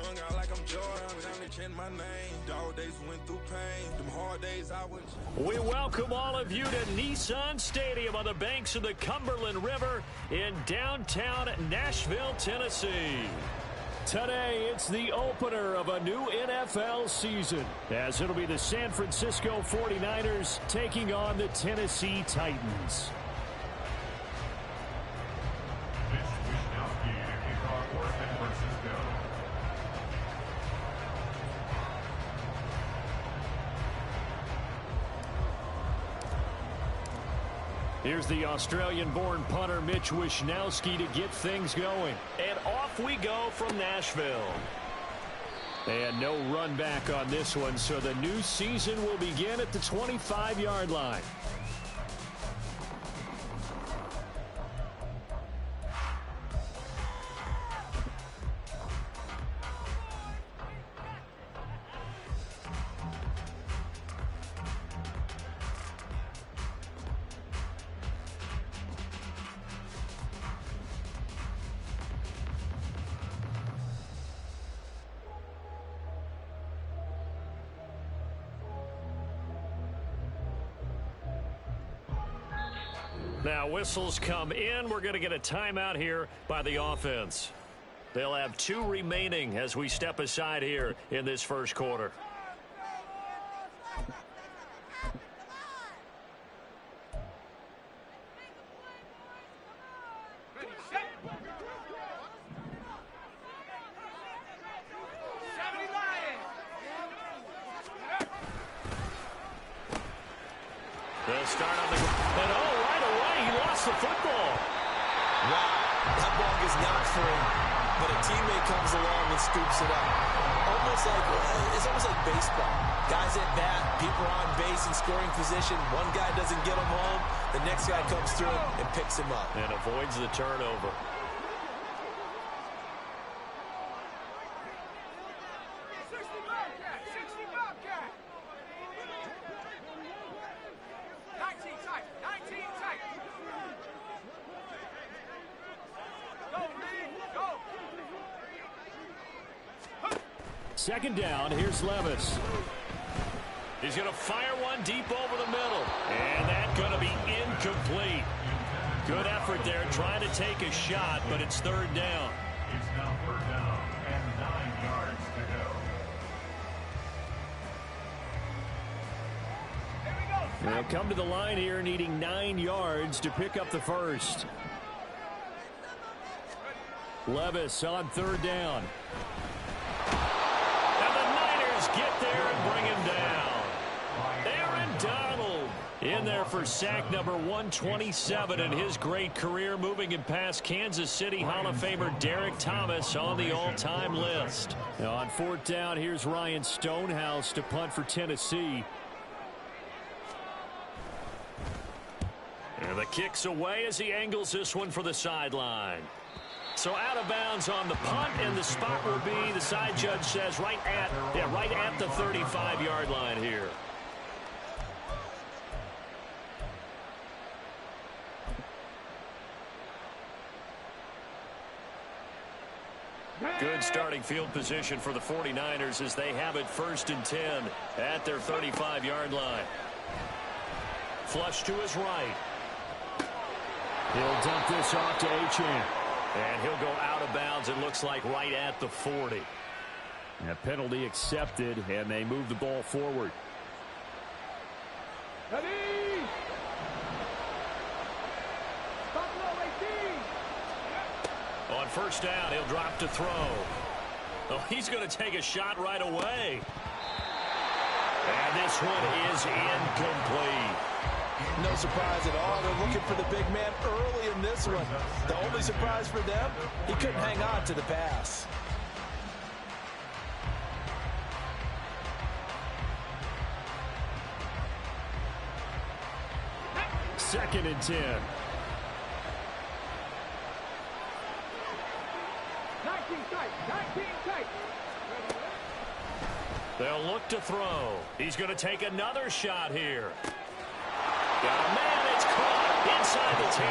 strung out like I'm Jordan. Down to chant my name. Dog days went through pain. Them hard days I went. We welcome all of you to Nissan Stadium on the banks of the Cumberland River in downtown Nashville, Tennessee. Today, it's the opener of a new NFL season, as it'll be the San Francisco 49ers taking on the Tennessee Titans. Here's the Australian-born punter Mitch Wishnowsky to get things going. And off we go from Nashville. And no run back on this one, so the new season will begin at the 25-yard line. Now whistles come in. We're going to get a timeout here by the offense. They'll have 2 remaining as we step aside here in this first quarter. They'll start on the ground. And right away, he lost the football. Wow, that ball is not free, but a teammate comes along and scoops it up. It's almost like baseball. Guys at bat, people are on base in scoring position. One guy doesn't get him home. The next guy comes through and picks him up. And avoids the turnover. Second down, here's Levis. He's going to fire one deep over the middle. And that's going to be incomplete. Good effort there trying to take a shot, but it's third down. It's now third down and 9 yards to go. They'll come to the line here needing 9 yards to pick up the first. Levis on third down. Get there and bring him down. Aaron Donald in there for sack number 127 in his great career, moving him past Kansas City Hall of Famer Derek Thomas on the all-time list. Now on fourth down, here's Ryan Stonehouse to punt for Tennessee. And the kick's away as he angles this one for the sideline. So out of bounds on the punt, and the spot will be, the side judge says, right at the 35-yard line here. Good starting field position for the 49ers as they have it 1st and 10 at their 35-yard line. Flush to his right. He'll dump this off to Achane. And he'll go out of bounds, it looks like, right at the 40. And a penalty accepted, and they move the ball forward. Ready? On first down, he'll drop to throw. Oh, he's going to take a shot right away. And this one is incomplete. No surprise at all. They're looking for the big man early in this one. The only surprise for them, he couldn't hang on to the pass. Second and 10. 19 tight. They'll look to throw. He's going to take another shot here. Got a man, it's caught inside the 10.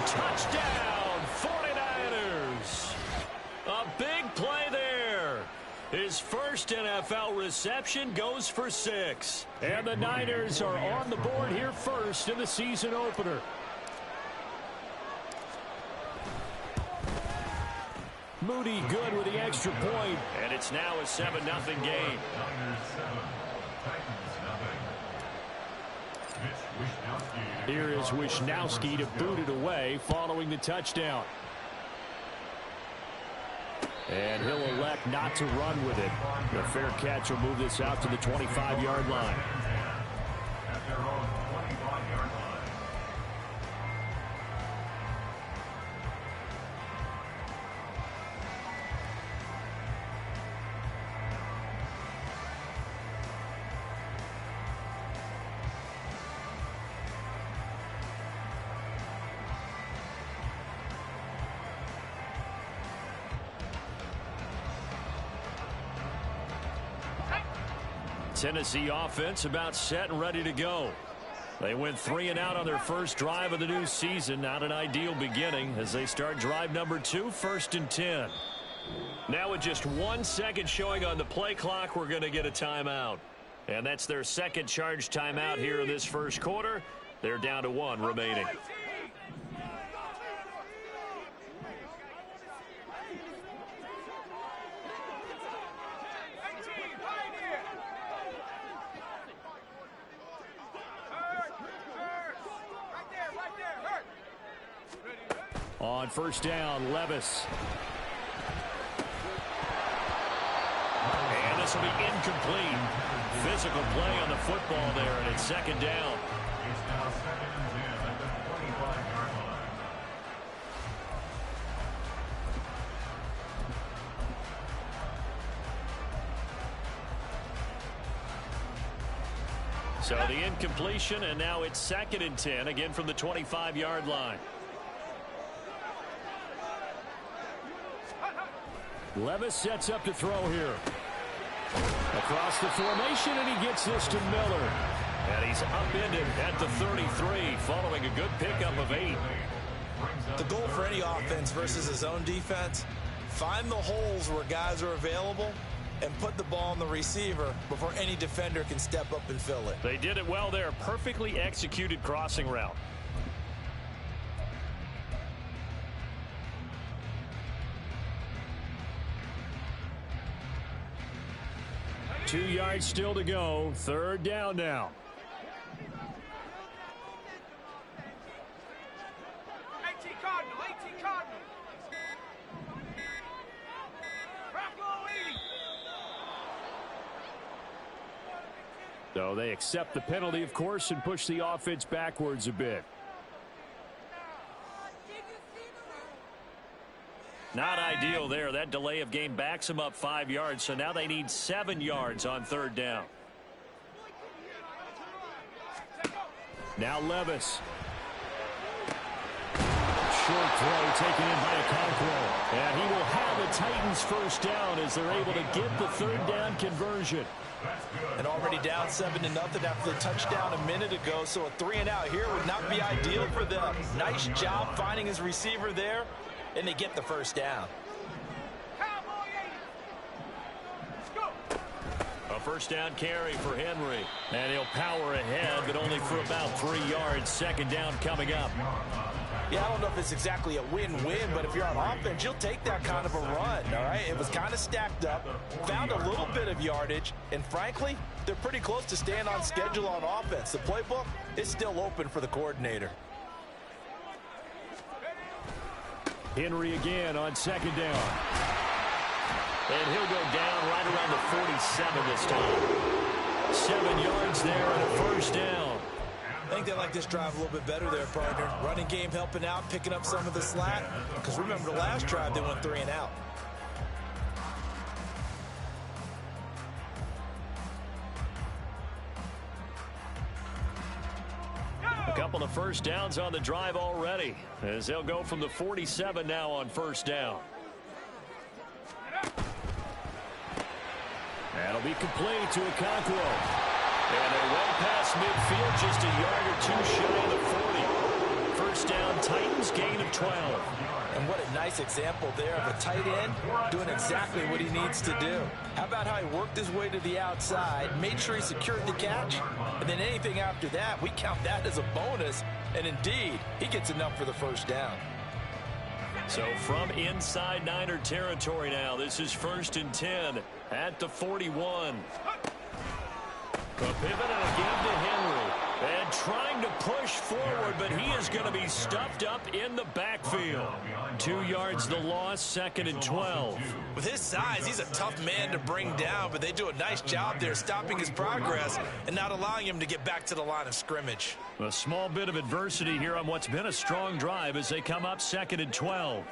Touchdown, 49ers. A big play there. His first NFL reception goes for 6. And the Niners are on the board here first in the season opener. Moody good with the extra point. And it's now a 7-0 game. Niners 7, Titans nothing. Here is Wishnowsky to boot it away following the touchdown. And he'll elect not to run with it. The fair catch will move this out to the 25-yard line. At their own 25-yard line. Tennessee offense about set and ready to go. They went 3 and out on their first drive of the new season. Not an ideal beginning as they start drive number 2, 1st and 10. Now with just 1 second showing on the play clock, we're going to get a timeout. And that's their second charge timeout here in this first quarter. They're down to 1 remaining. On first down, Levis. And this will be incomplete. Physical play on the football there, and it's 2nd down. It's now 2nd and 10 at the 25-yard line. So the incompletion, and now it's 2nd and 10, again from the 25-yard line. Levis sets up to throw here. Across the formation, and he gets this to Miller. And he's upended at the 33, following a good pickup of 8. The goal for any offense versus his own defense, find the holes where guys are available and put the ball on the receiver before any defender can step up and fill it. They did it well there. Perfectly executed crossing route. Two yards still to go. 3rd down now. So they accept the penalty, of course, and push the offense backwards a bit. Not ideal there. That delay of game backs them up 5 yards, so now they need 7 yards on 3rd down. Now Levis. Short throw taken in by Okonkwo. And he will have the Titans 1st down as they're able to get the 3rd down conversion. And already down 7-0 after the touchdown a minute ago, so a 3 and out here would not be ideal for them. Nice job finding his receiver there, and they get the 1st down. A 1st down carry for Henry. And he'll power ahead, but only for about 3 yards. 2nd down coming up. Yeah, I don't know if it's exactly a win-win, but if you're on offense, you'll take that kind of a run, all right? It was kind of stacked up, found a little bit of yardage, and frankly, they're pretty close to staying on schedule on offense. The playbook is still open for the coordinator. Henry again on 2nd down. And he'll go down right around the 47 this time. 7 yards there and a 1st down. I think they like this drive a little bit better there, partner. Running game helping out, picking up some of the slack. Because remember the last drive, they went 3 and out. A couple of 1st downs on the drive already, as they'll go from the 47 now on 1st down. That'll be complete to Okonkwo. And they're well past midfield, just a yard or 2 shy of the 40. first down. Titans gain of 12. And what a nice example there of a tight end doing exactly what he needs to do. How about how he worked his way to the outside, made sure he secured the catch, and then anything after that, we count that as a bonus. And indeed, he gets enough for the first down. So from inside Niner territory now, this is 1st and 10 at the 41. A pivot and a give to Henry. And trying to push forward, but he is going to be stuffed up in the backfield. 2 yards the loss, 2nd and 12. With his size, he's a tough man to bring down, but they do a nice job there stopping his progress and not allowing him to get back to the line of scrimmage. A small bit of adversity here on what's been a strong drive as they come up 2nd and 12.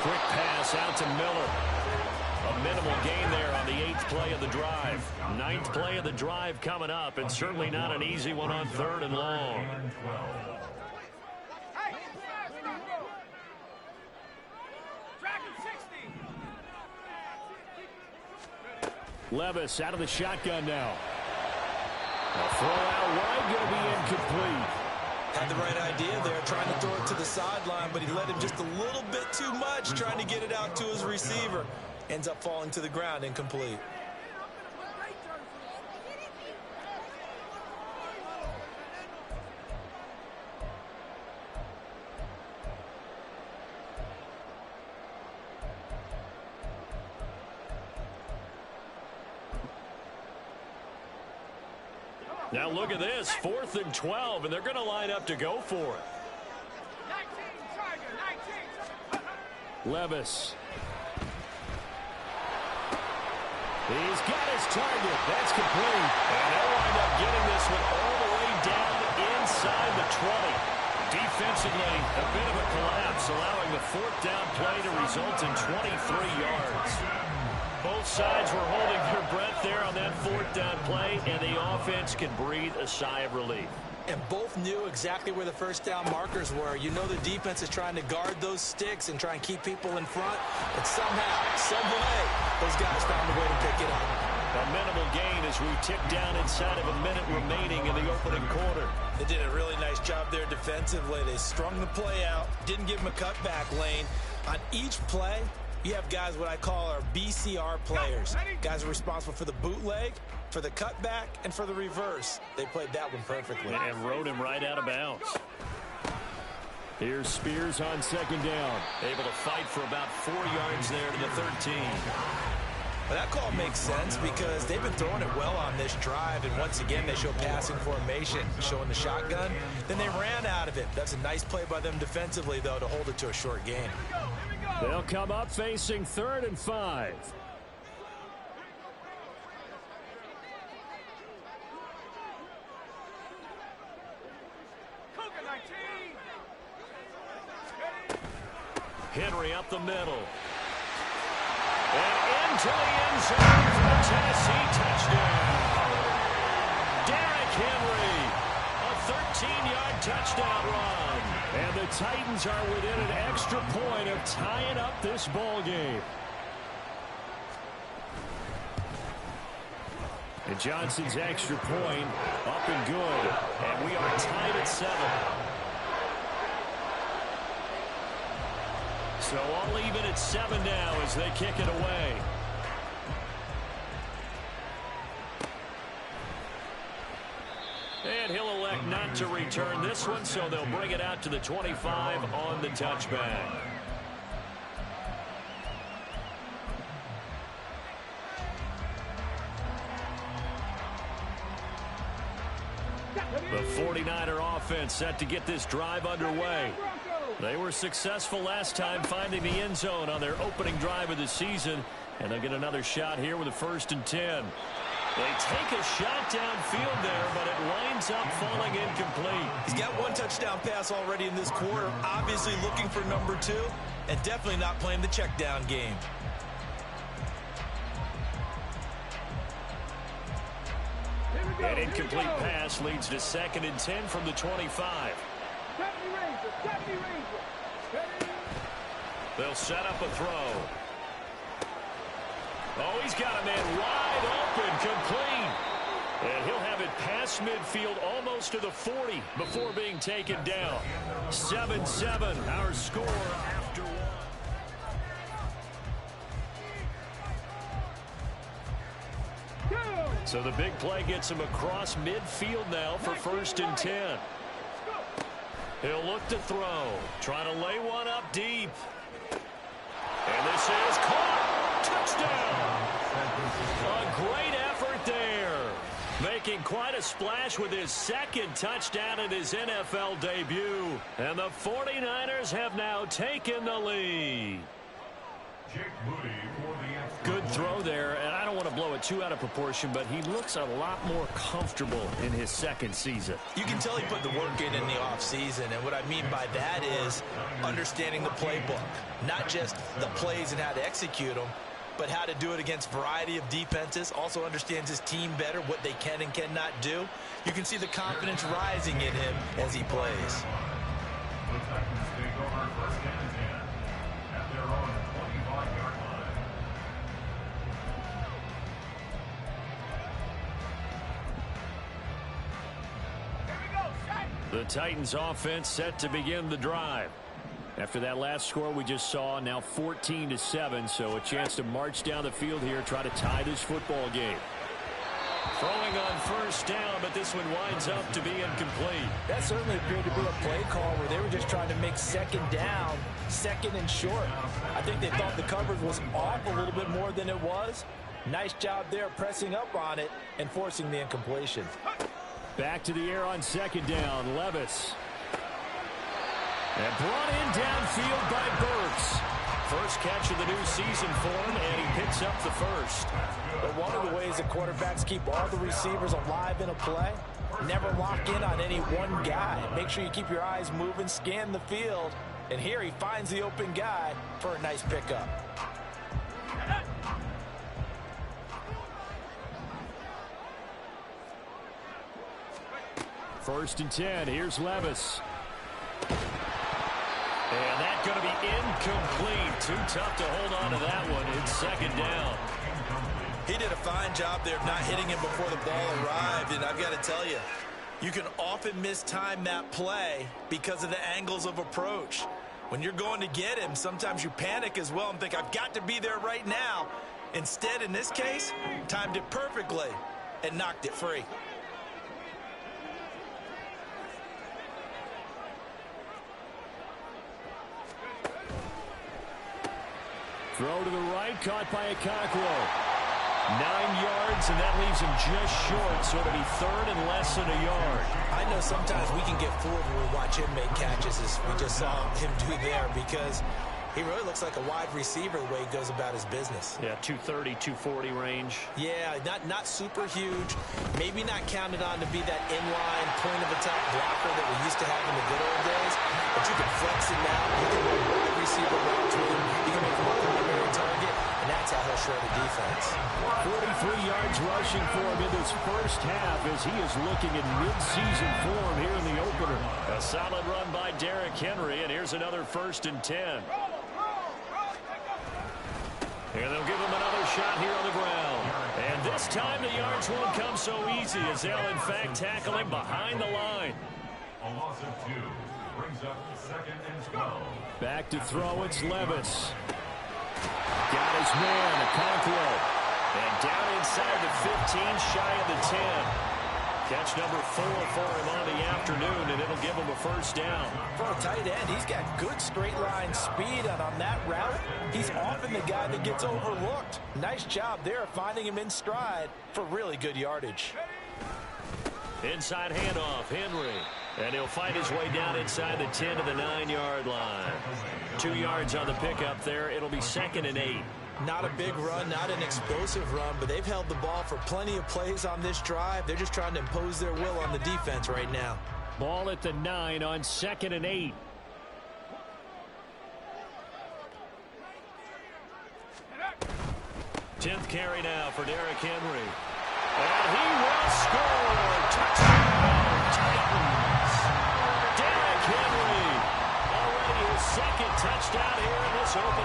Quick pass out to Miller. A minimal gain there on the 8th play of the drive. 9th play of the drive coming up, and certainly not an easy one on 3rd and long. Levis out of the shotgun now. A throw out wide, going to be incomplete. Had the right idea there, trying to throw it to the sideline, but he let him just a little bit too much, trying to get it out to his receiver. Ends up falling to the ground, incomplete. Now look at this, 4th and 12, and they're going to line up to go for it. Levis. He's got his target. That's complete. And they'll wind up getting this one all the way down inside the 20. Defensively, a bit of a collapse, allowing the 4th down play to result in 23 yards. Both sides were holding their breath there on that 4th down play, and the offense can breathe a sigh of relief. And both knew exactly where the first down markers were. You know the defense is trying to guard those sticks and try and keep people in front. But somehow, some way, those guys found a way to pick it up. A minimal gain as we tick down inside of a minute remaining in the opening quarter. They did a really nice job there defensively. They strung the play out, didn't give him a cutback lane. On each play, you have guys what I call our BCR players. Guys are responsible for the bootleg, for the cutback, and for the reverse. They played that one perfectly. And rode him right out of bounds. Here's Spears on 2nd down. Able to fight for about 4 yards there to the 13. Well, that call makes sense because they've been throwing it well on this drive, and once again they show passing formation, showing the shotgun. Then they ran out of it. That's a nice play by them defensively, though, to hold it to a short gain. They'll come up facing 3rd and 5. Henry up the middle. And into the end zone for the Tennessee touchdown. Derrick Henry, a 13-yard touchdown run. And the Titans are within an extra point of tying up this ball game. And Johnson's extra point up and good. And we are tied at 7. So all even at 7 now as they kick it away. And he'll elect not to return this one, so they'll bring it out to the 25 on the touchback. The 49er offense set to get this drive underway. They were successful last time finding the end zone on their opening drive of the season, and they'll get another shot here with a 1st and 10. They take a shot downfield there, but it winds up falling incomplete. He's got one touchdown pass already in this quarter, obviously looking for number 2, and definitely not playing the check down game. An incomplete pass leads to 2nd and 10 from the 25. They'll set up a throw. Oh, he's got a man wide open, complete. And he'll have it past midfield almost to the 40 before being taken down. 7-7, our score after one. So the big play gets him across midfield now for 1st and 10. He'll look to throw. Trying to lay one up deep. And this is caught. Touchdown. A great effort there. Making quite a splash with his 2nd touchdown in his NFL debut. And the 49ers have now taken the lead. Jake Moody for the extra Good throw there, and I don't want to blow it too out of proportion, but he looks a lot more comfortable in his 2nd season. You can tell he put the work in the offseason, and what I mean by that is understanding the playbook. Not just the plays and how to execute them, but how to do it against a variety of defenses. Also understands his team better, what they can and cannot do. You can see the confidence rising in him as he plays. The Titans take over 1st and 10 at their own 25-yard line. The Titans offense set to begin the drive. After that last score we just saw, now 14-7, so a chance to march down the field here, try to tie this football game. Throwing on 1st down, but this one winds up to be incomplete. That certainly appeared to be a play call where they were just trying to make 2nd down, 2nd and short. I think they thought the coverage was off a little bit more than it was. Nice job there pressing up on it and forcing the incompletion. Back to the air on 2nd down, Levis. And brought in downfield by Burks. First catch of the new season for him, and he picks up the 1st. But one of the ways that quarterbacks keep all the receivers alive in a play, never lock in on any one guy. Make sure you keep your eyes moving, scan the field, and here he finds the open guy for a nice pickup. First and 10, here's Levis. And that's going to be incomplete. Too tough to hold on to that one. It's 2nd down. He did a fine job there of not hitting him before the ball arrived, and I've got to tell you, you can often mistime that play because of the angles of approach. When you're going to get him, sometimes you panic as well and think, I've got to be there right now. Instead, in this case, timed it perfectly and knocked it free. Throw to the right, caught by Okonkwo. 9 yards, and that leaves him just short, so it'll be 3rd and less than a yard. I know sometimes we can get fooled when we watch him make catches, as we just saw him do there, because he really looks like a wide receiver the way he goes about his business. Yeah, 230, 240 range. Yeah, not super huge. Maybe not counted on to be that inline point-of-attack blocker that we used to have in the good old days, but you can flex him out. You can run wide receiver routes with him. You can make him a primary target, and that's how he'll shred the defense. 43 yards rushing for him in this 1st half as he is looking in mid-season form here in the opener. A solid run by Derrick Henry, and here's another 1st and 10. And they'll give him another shot here on the ground. And this time the yards won't come so easy as they'll, in fact, tackle him behind the line. A loss of 2 brings up 2nd and 12. Back to throw, it's Levis. Got his man, Okonkwo. And down inside the 15, shy of the 10. Catch number 4 for him on the afternoon, and it'll give him a 1st down. For a tight end, he's got good straight line speed, and on that route, he's often the guy that gets overlooked. Nice job there finding him in stride for really good yardage. Inside handoff, Henry. And he'll find his way down inside the 10 to the 9-yard line. 2 yards on the pickup there. It'll be 2nd and 8. Not a big run, not an explosive run, but they've held the ball for plenty of plays on this drive. They're just trying to impose their will on the defense right now. Ball at the 9 on 2nd and 8. Tenth carry now for Derrick Henry. And he will score. Touchdown, Titans. Derrick Henry. Already his 2nd touchdown here in this opening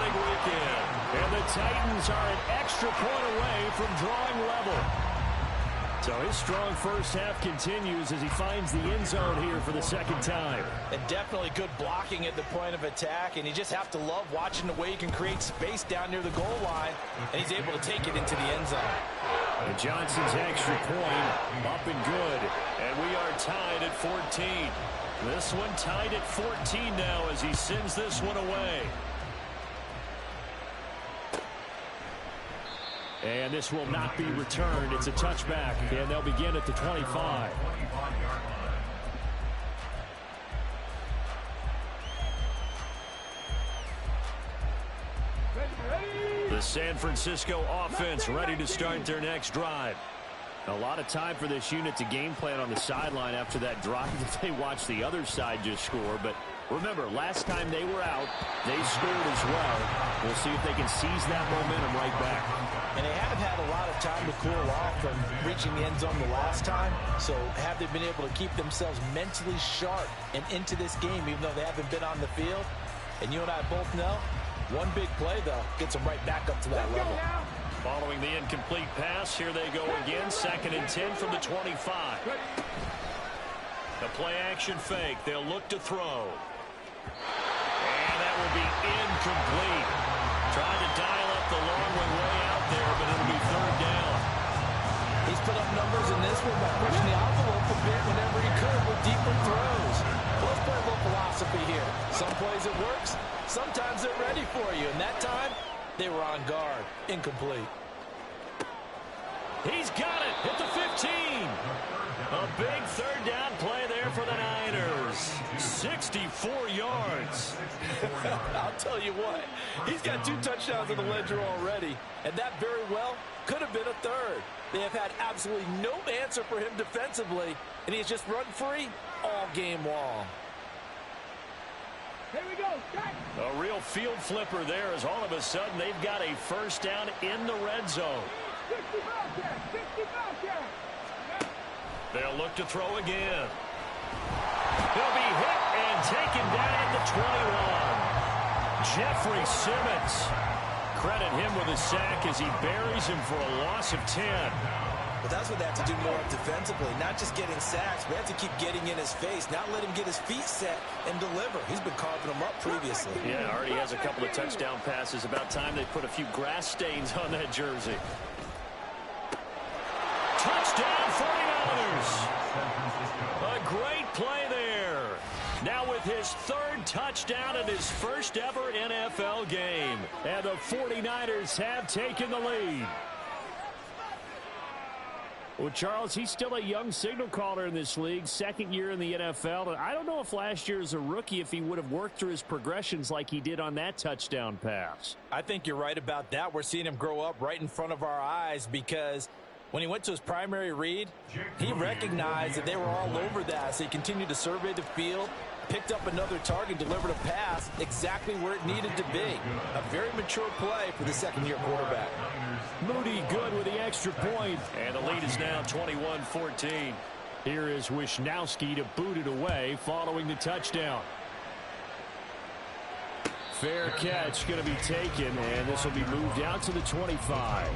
Titans are an extra point away from drawing level. So his strong first half continues as he finds the end zone here for the second time. And definitely good blocking at the point of attack, and you just have to love watching the way he can create space down near the goal line, and he's able to take it into the end zone. And Johnson's extra point up and good, and we are tied at 14. This one tied at 14 now as he sends this one away. And this will not be returned. It's a touchback, and they'll begin at the 25. The San Francisco offense ready to start their next drive. A lot of time for this unit to game plan on the sideline after that drive that they watched the other side just score. But remember, last time they were out, they scored as well. We'll see if they can seize that momentum right back. And they haven't had a lot of time to cool off from reaching the end zone the last time. So have they been able to keep themselves mentally sharp and into this game, even though they haven't been on the field? And you and I both know, one big play, though, gets them right back up to that level. Following the incomplete pass, here they go again. 2nd and 10 from the 25. The play-action fake. They'll look to throw. And that will be incomplete. Trying to dial up the long way out there, but it'll be 3rd down. He's put up numbers in this one by pushing the envelope a bit whenever he could with deeper throws. Well, let's play a little philosophy here. Some plays it works. Sometimes they're ready for you. And that time, they were on guard. Incomplete. He's got it at the 15. A big 3rd down play there for the Niners. 64 yards. I'll tell you what, he's got 2 touchdowns in the ledger already, and that very well could have been a 3rd. They have had absolutely no answer for him defensively, and he's just run free all game long. Here we go. A real field flipper there as all of a sudden they've got a 1st down in the red zone. 65 yards. They'll look to throw again. He'll be hit and taken down at the 21. Jeffrey Simmons. Credit him with a sack as he buries him for a loss of 10. But that's what they have to do more of defensively, not just getting sacks, but they have to keep getting in his face, not let him get his feet set and deliver. He's been carving them up previously. Yeah, already has a couple of touchdown passes. About time they put a few grass stains on that jersey. Touchdown 49ers. A great play there. Now with his 3rd touchdown in his first ever NFL game. And the 49ers have taken the lead. Well, Charles, he's still a young signal caller in this league, 2nd year in the NFL. And I don't know if last year as a rookie, if he would have worked through his progressions like he did on that touchdown pass. I think you're right about that. We're seeing him grow up right in front of our eyes because when he went to his primary read, he recognized that they were all over that. So he continued to survey the field, picked up another target, delivered a pass exactly where it needed to be. A very mature play for the 2nd-year quarterback. Moody good with the extra point. And the lead is now 21-14. Here is Wisnowski to boot it away following the touchdown. Fair catch going to be taken, and this will be moved out to the 25.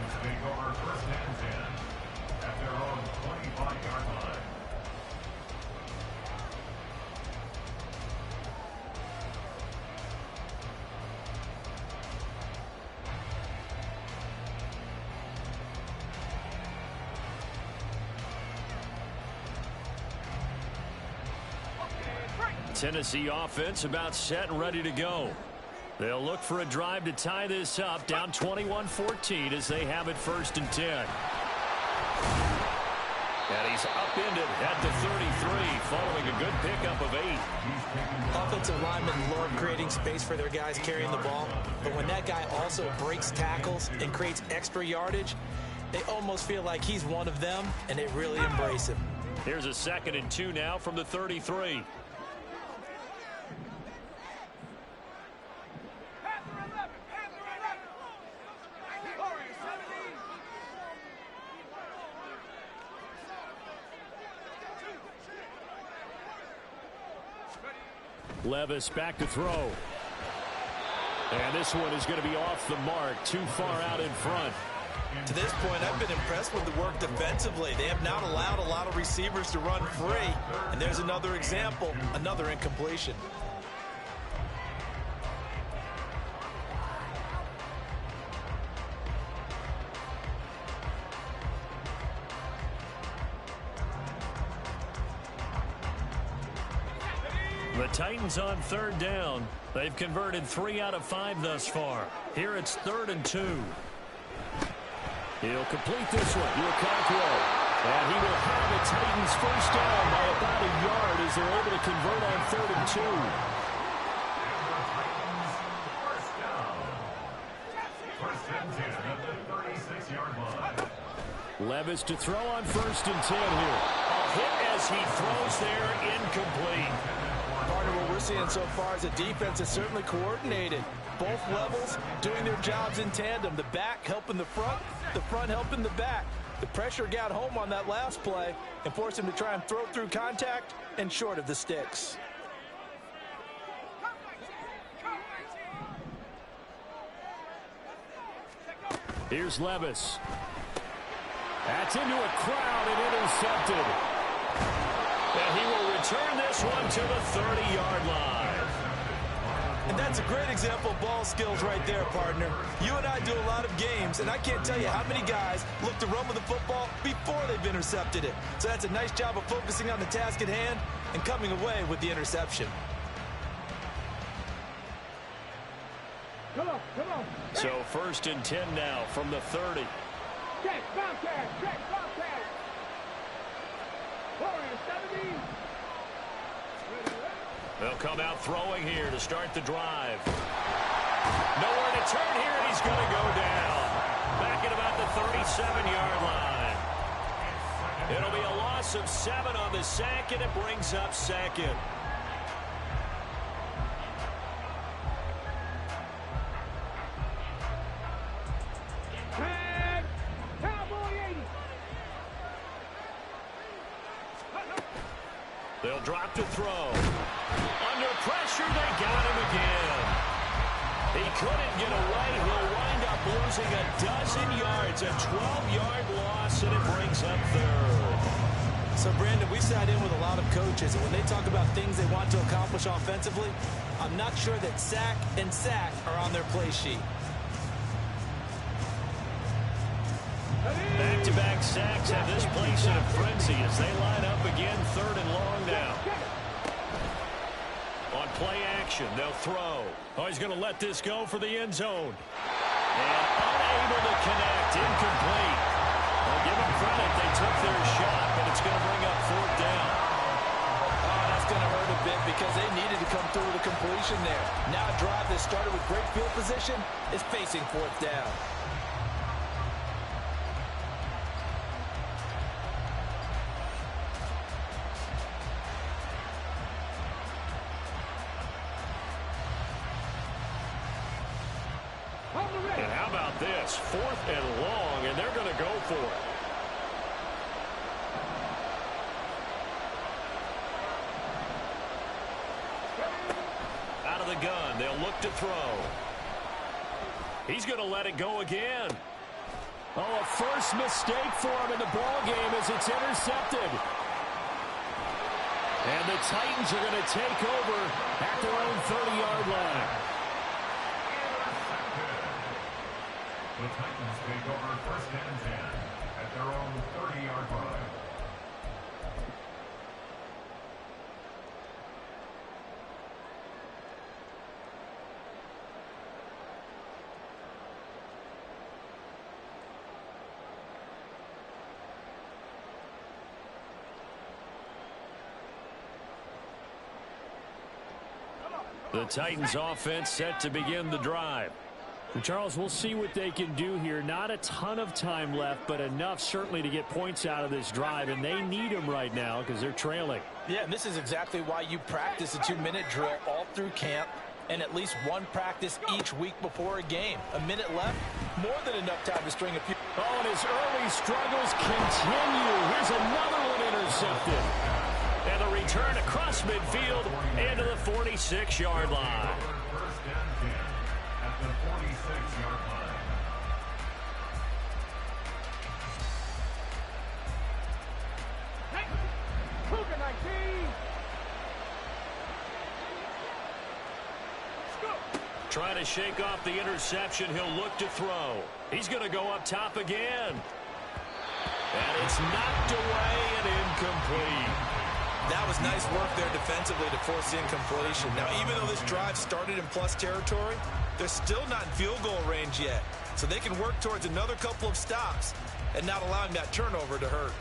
Tennessee offense about set and ready to go. They'll look for a drive to tie this up, down 21-14 as they have it 1st and 10. And he's upended at the 33 following a good pickup of 8. Offensive linemen love creating space for their guys carrying the ball, but when that guy also breaks tackles and creates extra yardage, they almost feel like he's one of them, and they really embrace him. Here's a 2nd and 2 now from the 33. Levis back to throw. And this one is going to be off the mark, too far out in front. To this point, I've been impressed with the work defensively. They have not allowed a lot of receivers to run free. And there's another example, another incompletion. The Titans on third down. They've converted 3 out of 5 thus far. Here it's 3rd and 2. He'll complete this one to Okonkwo. And he will have the Titans first down by about a yard as they're able to convert on 3rd and 2. Levis to throw on 1st and 10 here. A hit as he throws there, incomplete. Partner, what we're seeing so far is the defense is certainly coordinated. Both levels doing their jobs in tandem. The back helping the front helping the back. The pressure got home on that last play and forced him to try and throw through contact and short of the sticks. Here's Levis. That's into a crowd and intercepted. And he will return this one to the 30-yard line. And that's a great example of ball skills right there, partner. You and I do a lot of games, and I can't tell you how many guys look to run with the football before they've intercepted it. So that's a nice job of focusing on the task at hand and coming away with the interception. Come on. So 1st and 10 now from the 30. Check, Bobcat. Warrior 17. They'll come out throwing here to start the drive. Nowhere to turn here, and he's going to go down. Back at about the 37-yard line. It'll be a loss of 7 on the sack, and it brings up 2nd. They'll drop to throw. Under pressure, they got him again. He couldn't get away. He'll wind up losing a dozen yards. A 12-yard loss, and it brings up 3rd. So, Brandon, we sat in with a lot of coaches, and when they talk about things they want to accomplish offensively, I'm not sure that sack and sack are on their play sheet. Back-to-back sacks have this place in a frenzy as they line up again, 3rd and long now. On play action, they'll throw. Oh, he's going to let this go for the end zone. And unable to connect, incomplete. Well, give them credit, they took their shot, but it's going to bring up 4th down. Oh, that's going to hurt a bit because they needed to come through with a completion there. Now a drive that started with great field position is facing 4th down. And how about this? 4th and long, and they're going to go for it. Out of the gun, they'll look to throw. He's going to let it go again. Oh, a first mistake for him in the ball game as it's intercepted. And the Titans are going to take over at their own 30-yard line. The Titans take over 1st and 10 at their own 30-yard line. The Titans offense set to begin the drive. And Charles, we'll see what they can do here. Not a ton of time left, but enough certainly to get points out of this drive, and they need them right now because they're trailing. Yeah, and this is exactly why you practice a 2-minute drill all through camp and at least one practice each week before a game. A minute left, more than enough time to string a few. Oh, and his early struggles continue. Here's another one intercepted. And the return across midfield into the 46-yard line. 26-yard line. Hey, Cougar 19. Trying to shake off the interception. He'll look to throw. He's going to go up top again. And it's knocked away and incomplete. That was nice work there defensively to force the incompletion. Now, even though this drive started in plus territory, they're still not in field goal range yet. So they can work towards another couple of stops and not allowing that turnover to hurt.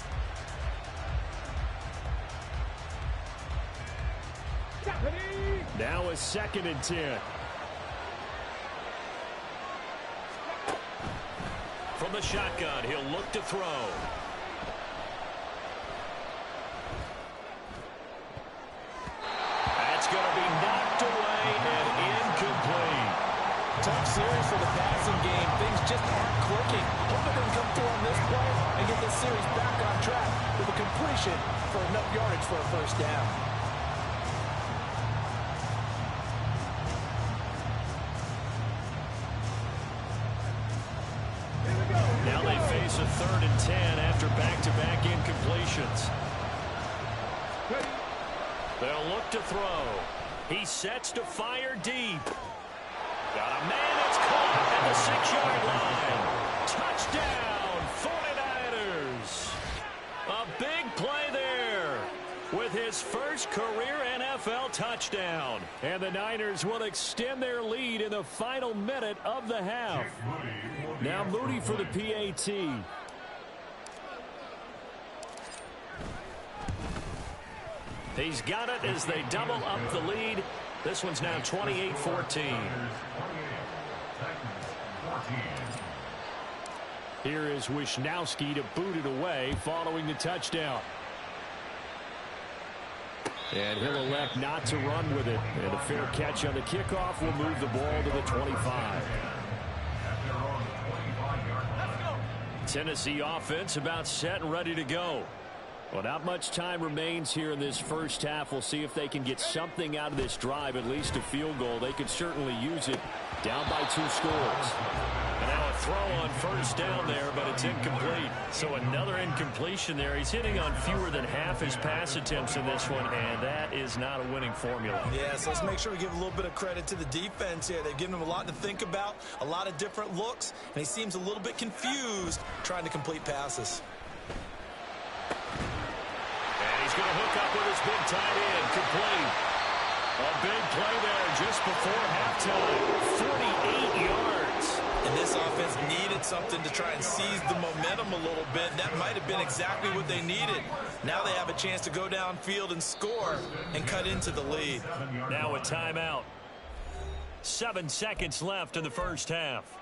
Now a 2nd and 10. From the shotgun, he'll look to throw. That's going to be knocked away and incomplete. Tough series for the passing game. Things just aren't clicking. Hope they can come through on this play and get this series back on track with a completion for enough yardage for a first down. Now they face a 3rd and 10 after back-to-back incompletions. They'll look to throw. He sets to fire deep. Got a man that's caught at the 6-yard line. Touchdown, 49ers. A big play there with his first career NFL touchdown. And the Niners will extend their lead in the final minute of the half. Now Moody for the PAT. He's got it as they double up the lead. This one's now 28-14. Here is Wisnowski to boot it away following the touchdown. And he'll elect not to run with it. And a fair catch on the kickoff will move the ball to the 25. Tennessee offense about set and ready to go. Well, not much time remains here in this first half. We'll see if they can get something out of this drive, at least a field goal. They could certainly use it. Down by 2 scores. And now a throw on first down there, but it's incomplete. So another incompletion there. He's hitting on fewer than half his pass attempts in this one, and that is not a winning formula. Yeah, so let's make sure we give a little bit of credit to the defense here. They've given him a lot to think about, a lot of different looks, and he seems a little bit confused trying to complete passes. He's going to hook up with his big tight end, complete. A big play there just before halftime, 48 yards. And this offense needed something to try and seize the momentum a little bit. That might have been exactly what they needed. Now they have a chance to go downfield and score and cut into the lead. Now a timeout. 7 seconds left in the first half.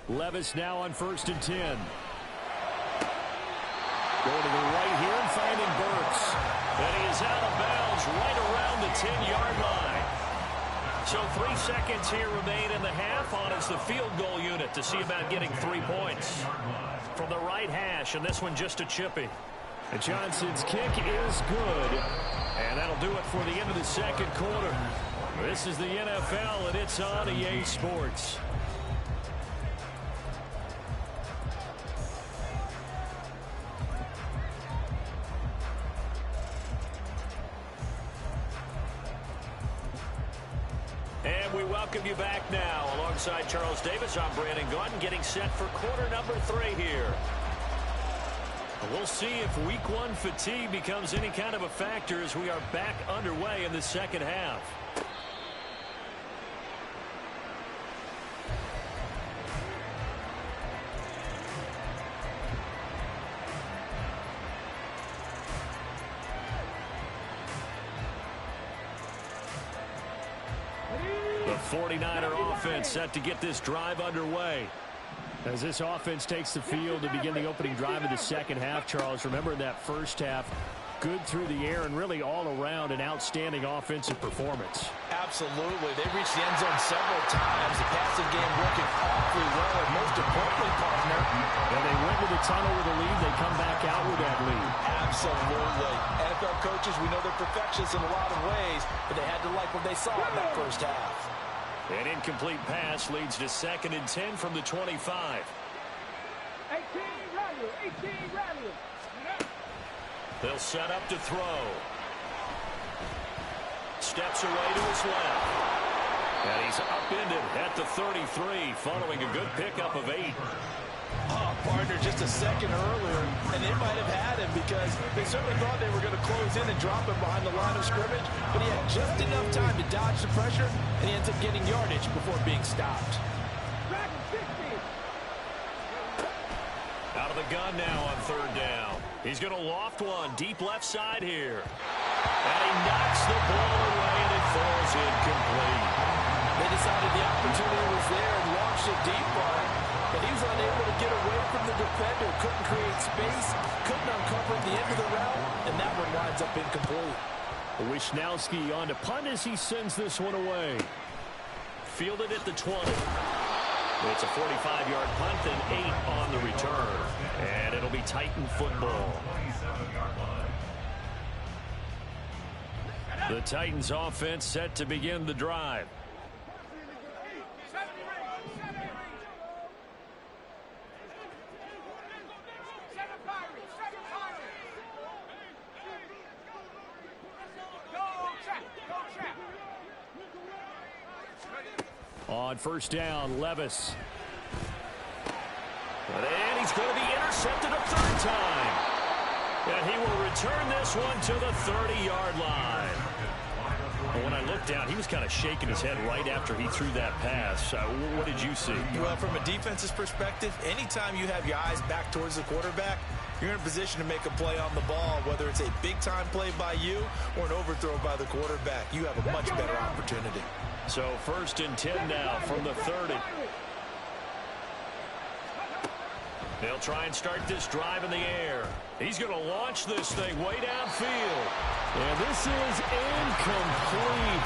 Levis now on 1st and 10. Going to the right here and finding Burks. And he is out of bounds right around the 10-yard line. So 3 seconds here remain in the half on as the field goal unit to see about getting 3 points. From the right hash, and this one just a chippy. And Johnson's kick is good. And that'll do it for the end of the second quarter. This is the NFL, and it's on EA Sports. And we welcome you back now. Alongside Charles Davis, I'm Brandon Gaudin, getting set for quarter number 3 here. We'll see if week 1 fatigue becomes any kind of a factor as we are back underway in the second half. The 49er offense set to get this drive underway. As this offense takes the field to begin the opening drive of the second half, Charles, remember in that first half, good through the air and really all around an outstanding offensive performance. Absolutely. They reached the end zone several times. The passing game working awfully well, and most importantly, partner. And they went to the tunnel with a lead. They come back out with that lead. Absolutely. NFL coaches, we know they're perfectionists in a lot of ways, but they had to like what they saw in that first half. An incomplete pass leads to 2nd and 10 from the 25. 18 rally, 18 rally. They'll set up to throw. Steps away to his left. And he's upended at the 33 following a good pickup of 8. Oh, partner, just a second earlier, and they might have had him because they certainly thought they were going to close in and drop him behind the line of scrimmage, but he had just enough time to dodge the pressure, and he ends up getting yardage before being stopped. Out of the gun now on 3rd down. He's going to loft one deep left side here. And he knocks the ball away, and it falls incomplete. They decided the opportunity was there and launched it deep on him, but he was unable to get away from the defender, couldn't create space, couldn't uncover the end of the route, and that one winds up incomplete. Wishnowski on to punt as he sends this one away. Fielded at the 20. It's a 45-yard punt and 8 on the return. And it'll be Titan football. The Titans offense set to begin the drive. On 1st down, Levis. And he's going to be intercepted a 3rd time. And he will return this one to the 30-yard line. When I looked down, he was kind of shaking his head right after he threw that pass. What did you see? Well, from a defense's perspective, anytime you have your eyes back towards the quarterback, you're in a position to make a play on the ball, whether it's a big-time play by you or an overthrow by the quarterback. You have a much better opportunity. So 1st and 10 now from the 30. They'll try and start this drive in the air. He's going to launch this thing way downfield. And this is incomplete.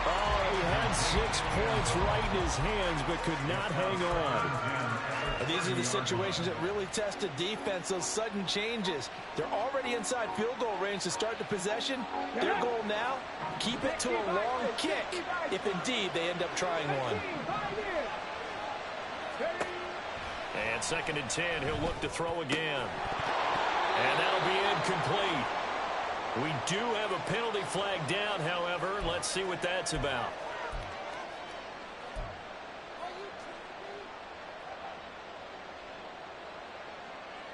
Oh, he had 6 points right in his hands, but could not hang on. These are the situations that really test a defense, those sudden changes. They're already inside field goal range to start the possession. Their goal now, keep it to a long kick, if indeed they end up trying one. And 2nd and 10, he'll look to throw again. And that'll be incomplete. We do have a penalty flag down, however. Let's see what that's about.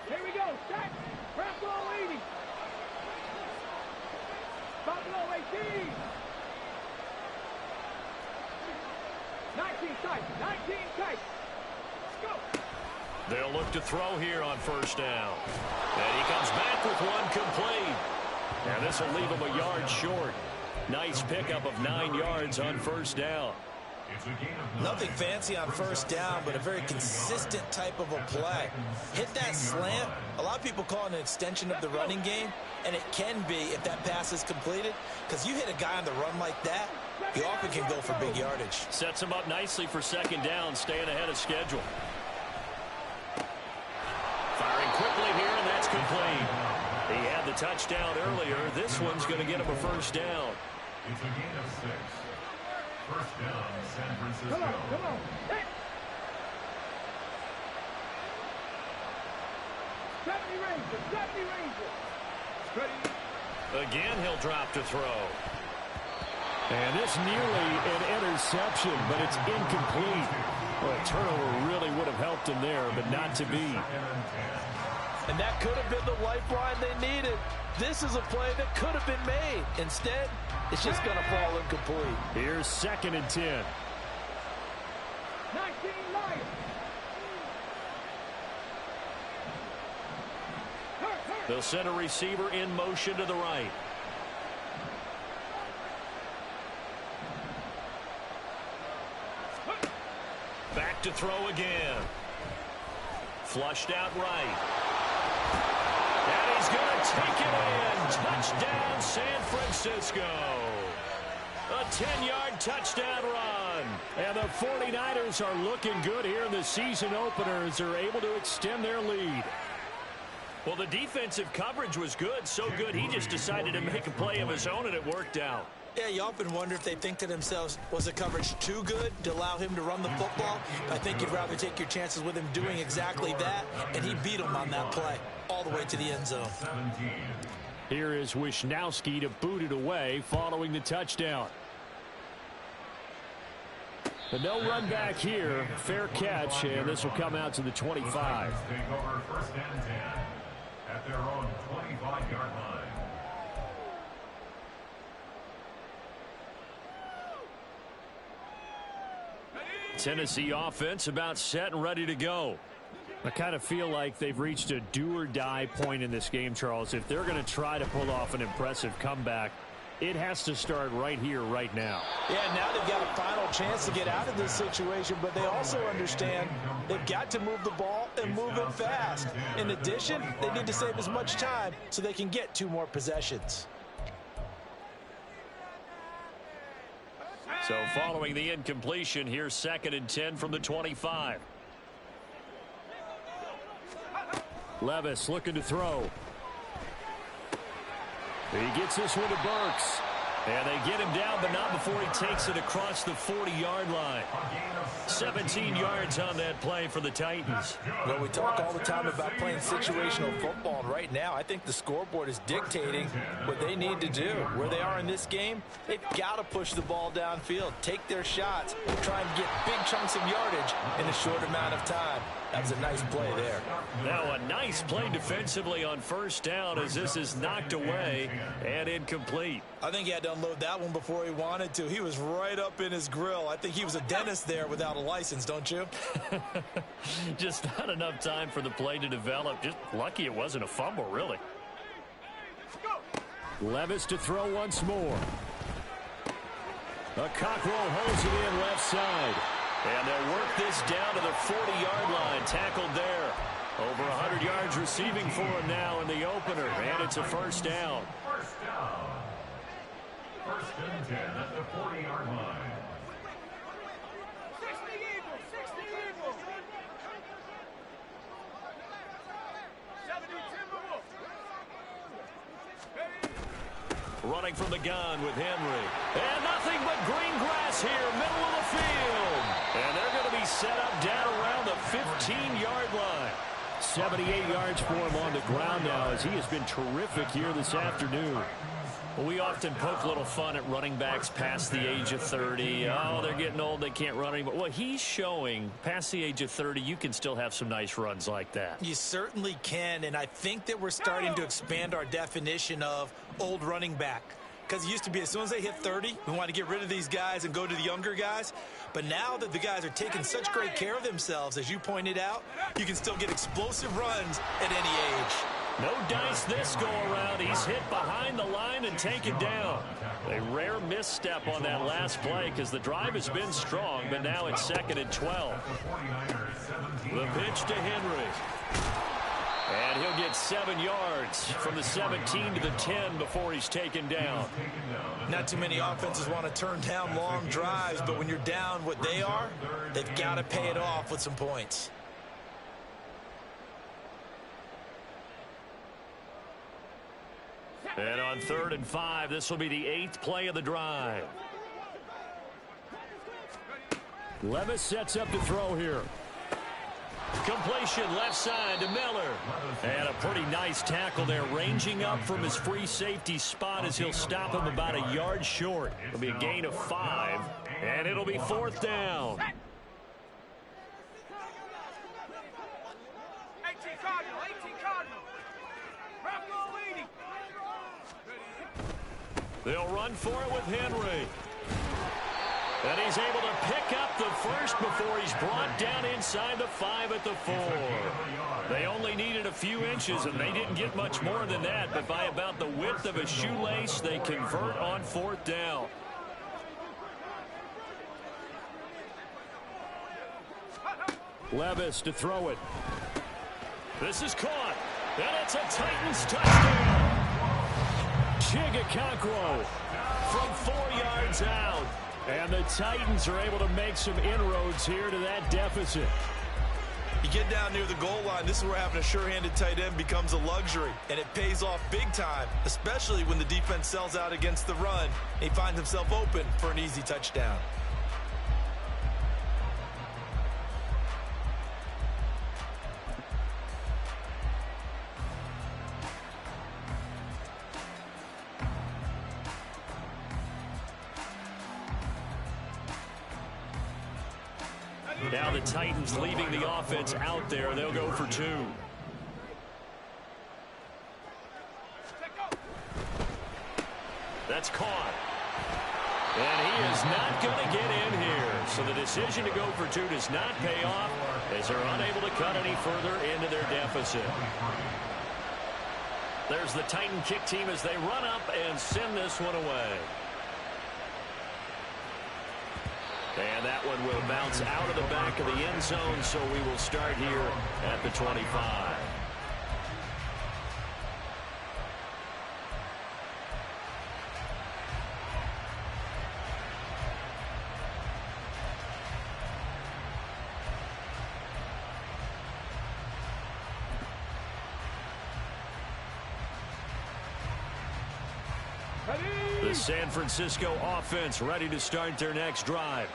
Here we go. Set. Buffalo 80. Buffalo 18. 19 tight. 19 tight. Let's go. They'll look to throw here on 1st down. And he comes back with one complete. And this will leave him a yard short. Nice pickup of 9 yards on 1st down. Nothing fancy on 1st down, but a very consistent type of a play. Hit that slant. A lot of people call it an extension of the running game, and it can be if that pass is completed, because you hit a guy on the run like that, you often can go for big yardage. Sets him up nicely for 2nd down, staying ahead of schedule. Firing quickly here, and that's complete. He had the touchdown earlier. This one's going to get him a 1st down. It's a gain of 6. 1st down, San Francisco. Come on. Hey. 70 Rangers. Ready. Again, he'll drop to throw. And this nearly an interception, but it's incomplete. Well, a turnover really would have helped him there, but not to be. And that could have been the lifeline they needed. This is a play that could have been made. Instead, it's just going to fall incomplete. Here's 2nd and 10. 19 Lions. They'll send a receiver in motion to the right. Back to throw again. Flushed out right. And he's going to take it in. Touchdown, San Francisco. A 10-yard touchdown run. And the 49ers are looking good here in the season opener as they're able to extend their lead. Well, the defensive coverage was good, so good he just decided to make a play of his own, and it worked out. Yeah, you often wonder if they think to themselves, was the coverage too good to allow him to run the football? I think you'd rather take your chances with him doing exactly that, and he beat him on that play all the way to the end zone. Here is Wisnowski to boot it away following the touchdown. But no run back here. Fair catch, and this will come out to the 25. Take over 1st and 10 at their own 25-yard line. Tennessee offense about set and ready to go. I kind of feel like they've reached a do-or-die point in this game, Charles. If they're going to try to pull off an impressive comeback, it has to start right here, right now. Yeah, now they've got a final chance to get out of this situation, but they also understand they've got to move the ball and move it fast. In addition, they need to save as much time so they can get 2 more possessions. So following the incompletion, here's 2nd and 10 from the 25. Levis looking to throw. He gets this one to Burks. And they get him down, but not before he takes it across the 40-yard line. 17 yards on that play for the Titans. Well, we talk all the time about playing situational football, and right now I think the scoreboard is dictating what they need to do. Where they are in this game, they've got to push the ball downfield, take their shots, try and get big chunks of yardage in a short amount of time. That was a nice play there. Now a nice play defensively on 1st down as this is knocked away and incomplete. I think he had to unload that one before he wanted to. He was right up in his grill. I think he was a dentist there without a license, don't you? Just not enough time for the play to develop. Just lucky it wasn't a fumble, really. Levis to throw once more. A Cockrell holds it in left side. And they'll work this down to the 40-yard line. Tackled there. Over 100 yards receiving for him now in the opener. And it's a 1st down. 1st down. 1st and 10 at the 40-yard line. 60 Eagles, 60 Eagles. 70 Timberwolves. Running from the gun with Henry. And nothing but green grass here, middle of the field. And they're going to be set up down around the 15-yard line. 78 yards for him on the ground now as he has been terrific here this afternoon. Well, we often poke a little fun at running backs past the age of 30. Oh, they're getting old, they can't run anymore. Well, he's showing past the age of 30, you can still have some nice runs like that. You certainly can, and I think that we're starting to expand our definition of old running back. Because it used to be as soon as they hit 30, we want to get rid of these guys and go to the younger guys. But now that the guys are taking such great care of themselves, as you pointed out, you can still get explosive runs at any age. No dice this go around. He's hit behind the line and taken down. A rare misstep on that last play because the drive has been strong, but now it's 2nd and 12. The pitch to Henry. And he'll get 7 yards from the 17 to the 10 before he's taken down. Not too many offenses want to turn down long drives, but when you're down what they are, they've got to pay it off with some points. And on 3rd and 5, this will be the 8th play of the drive. Levis sets up to throw here. Completion left side to Miller. And a pretty nice tackle there, ranging up from his free safety spot as he'll stop him about a yard short. It'll be a gain of 5, and it'll be 4th down. 18 Cardinal, 18 Cardinal. Raffalo leading. They'll run for it with Henry. And he's able to pick up the first before he's brought down inside the 5 at the 4. They only needed a few inches, and they didn't get much more than that. But by about the width of a shoelace, they convert on 4th down. Levis to throw it. This is caught. And it's a Titans touchdown. Chigakakwo from 4 yards out. And the Titans are able to make some inroads here to that deficit. You get down near the goal line, this is where having a sure-handed tight end becomes a luxury, and it pays off big time, especially when the defense sells out against the run. He finds himself open for an easy touchdown. Now the Titans leaving the offense out there. They'll go for 2. That's caught. And he is not going to get in here. So the decision to go for 2 does not pay off as they're unable to cut any further into their deficit. There's the Titan kick team as they run up and send this one away. And that one will bounce out of the back of the end zone, so we will start here at the 25. The San Francisco offense ready to start their next drive.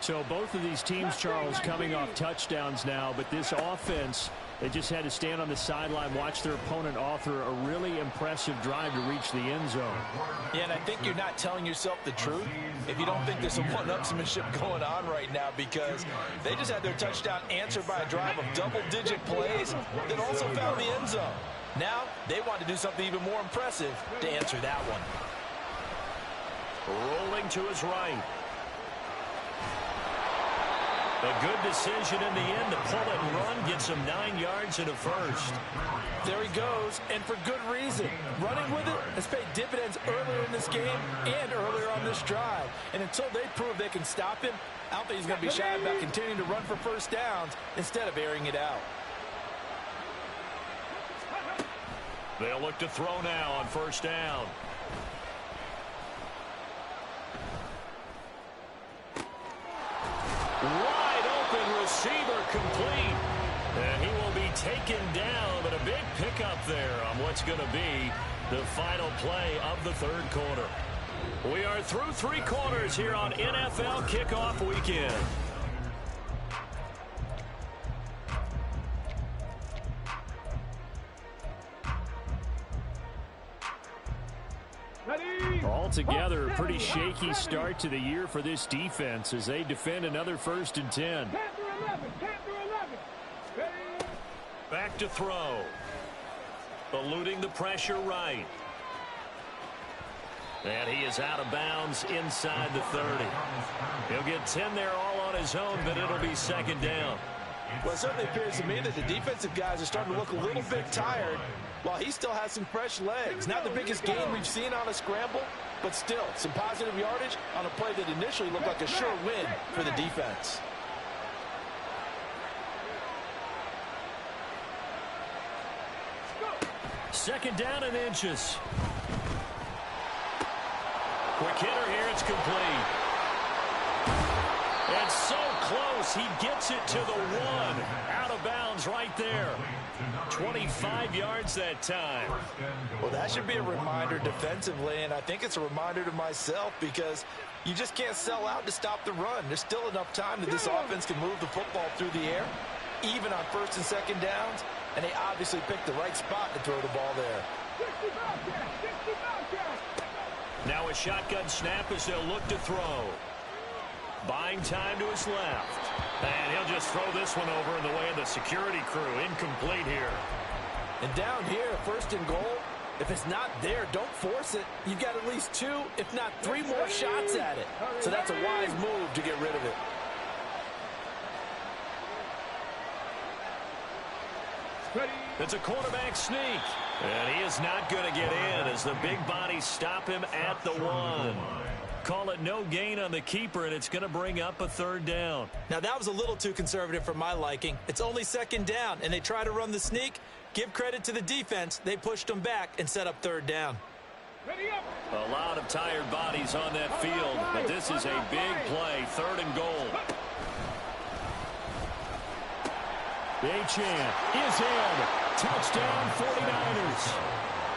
So both of these teams, Charles, coming off touchdowns now, but this offense, they just had to stand on the sideline, watch their opponent author a really impressive drive to reach the end zone. Yeah, and I think you're not telling yourself the truth if you don't think there's some one-upsmanship going on right now, because they just had their touchdown answered by a drive of double-digit plays that also found the end zone. Now they want to do something even more impressive to answer that one. Rolling to his right. A good decision in the end to pull it and run, gets him 9 yards and a first. There he goes, and for good reason. Running with it has paid dividends earlier in this game and earlier on this drive. And until they prove they can stop him, I don't think he's going to be shy about continuing to run for first downs instead of airing it out. They'll look to throw now on first down. Wide open receiver complete. And he will be taken down, but a big pickup there on what's going to be the final play of the third quarter. We are through 3 quarters here on NFL Kickoff Weekend. Altogether, a pretty shaky start to the year for this defense as they defend another 1st and 10. Back to throw. Eluding the pressure right. And he is out of bounds inside the 30. He'll get 10 there all on his own, but it'll be second down. Well, it certainly appears to me that the defensive guys are starting to look a little bit tired, while he still has some fresh legs. Not the biggest gain we've seen on a scramble, but still some positive yardage on a play that initially looked like a sure win for the defense. Second down and inches. Quick hitter here, it's complete. And so close, he gets it to the 1. Out of bounds right there. 25 yards that time. Well, that should be a reminder defensively, and I think it's a reminder to myself, because you just can't sell out to stop the run. There's still enough time that this offense can move the football through the air, even on 1st and 2nd downs, and they obviously picked the right spot to throw the ball there. Now a shotgun snap as they'll look to throw. Buying time to his left. And he'll just throw this one over in the way of the security crew. Incomplete here. And down here, 1st and goal, if it's not there, don't force it. You've got at least 2, if not 3 more shots at it. So that's a wise move to get rid of it. It's a quarterback sneak. And he is not going to get in as the big bodies stop him at the 1. Call it no gain on the keeper, and it's going to bring up a 3rd down. Now, that was a little too conservative for my liking. It's only 2nd down, and they try to run the sneak. Give credit to the defense. They pushed them back and set up third down. A lot of tired bodies on that field, but this is a big play, 3rd and goal. Achane is in. Touchdown, 49ers.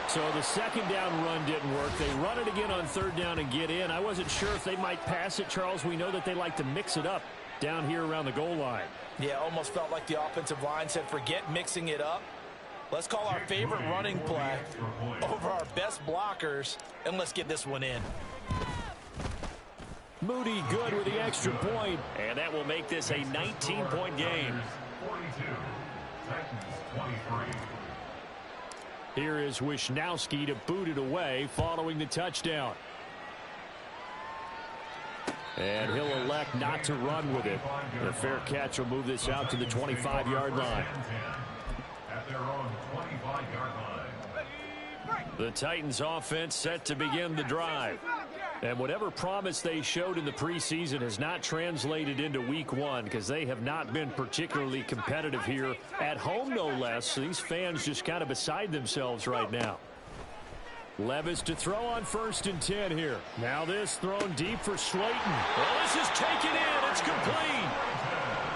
So the second down run didn't work. They run it again on 3rd down and get in. I wasn't sure if they might pass it, Charles. We know that they like to mix it up down here around the goal line. Yeah, almost felt like the offensive line said, forget mixing it up. Let's call our favorite running play over our best blockers, and let's get this one in. Moody good with the extra point. And that will make this a 19-point game. 42, Titans 23. Here is Wisnowski to boot it away following the touchdown. And he'll elect not to run with it. The fair catch will move this out to the 25-yard line. At their own 25-yard line. The Titans offense set to begin the drive. And whatever promise they showed in the preseason has not translated into week 1 because they have not been particularly competitive here at home, no less. These fans just kind of beside themselves right now. Levis to throw on 1st and 10 here. Now this thrown deep for Slayton. Well, this is taken in. It's complete.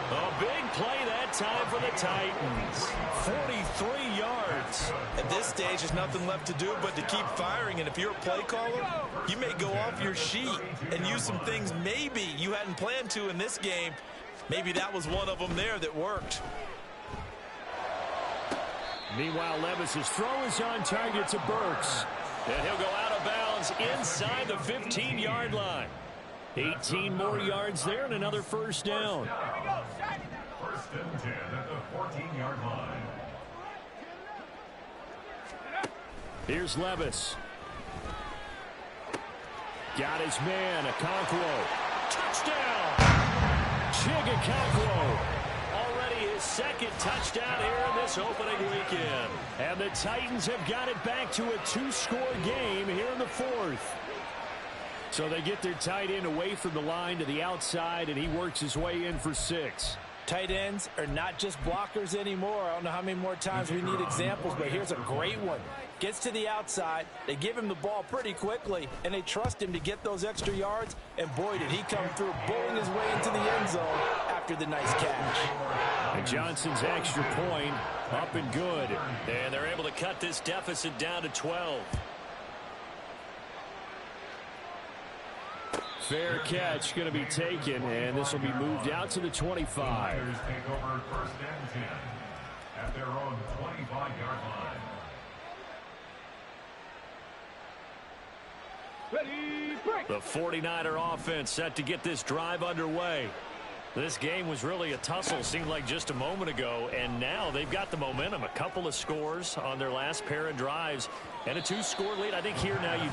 A big play that time for the Titans. 43 yards. At this stage, there's nothing left to do but to keep firing. And if you're a play caller, you may go off your sheet and use some things maybe you hadn't planned to in this game. Maybe that was one of them there that worked. Meanwhile, Levis's throw is on target to Burks. And he'll go out of bounds inside the 15-yard line. 18 more yards there and another 1st down. 1st and 10 at the 14-yard line. Here's Levis. Got his man, Okonkwo. Touchdown! Chig Already his 2nd touchdown here in this opening weekend. And the Titans have got it back to a 2-score game here in the 4th. So they get their tight end away from the line to the outside, and he works his way in for 6. Tight ends are not just blockers anymore. I don't know how many more times we need examples, but here's a great one. Gets to the outside, they give him the ball pretty quickly, and they trust him to get those extra yards, and boy, did he come through, bowling his way into the end zone after the nice catch. And Johnson's extra point up and good. And they're able to cut this deficit down to 12. Fair catch going to be taken, and this will be moved out to the 25. Take over 1st and 10 at their own 25-yard line. The 49er offense set to get this drive underway. This game was really a tussle, seemed like just a moment ago, and now they've got the momentum. A couple of scores on their last pair of drives and a 2-score lead. I think here now you